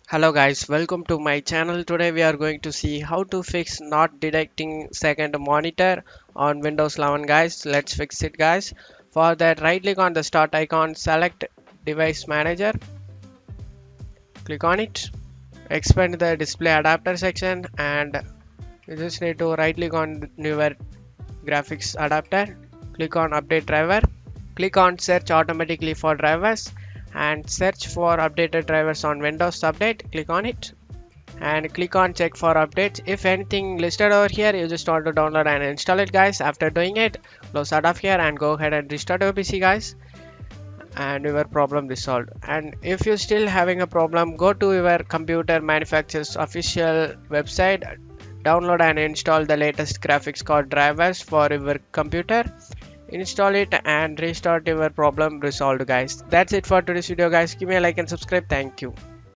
Hello guys, welcome to my channel. Today we are going to see how to fix not detecting second monitor on Windows 11 guys. Let's fix it guys. For that, right click on the start icon, select device manager, click on it, expand the display adapter section, and you just need to right click on newer graphics adapter, click on update driver, click on search automatically for drivers and search for updated drivers on Windows Update. Click on it and click on check for updates. If anything listed over here, you just want to download and install it guys. After doing it, close out of here and go ahead and restart your PC guys, and your problem resolved. And if you're still having a problem, go to your computer manufacturer's official website, download and install the latest graphics card drivers for your computer, install it and restart your problem resolved guys. That's it for today's video guys. Give me a like and subscribe. Thank you.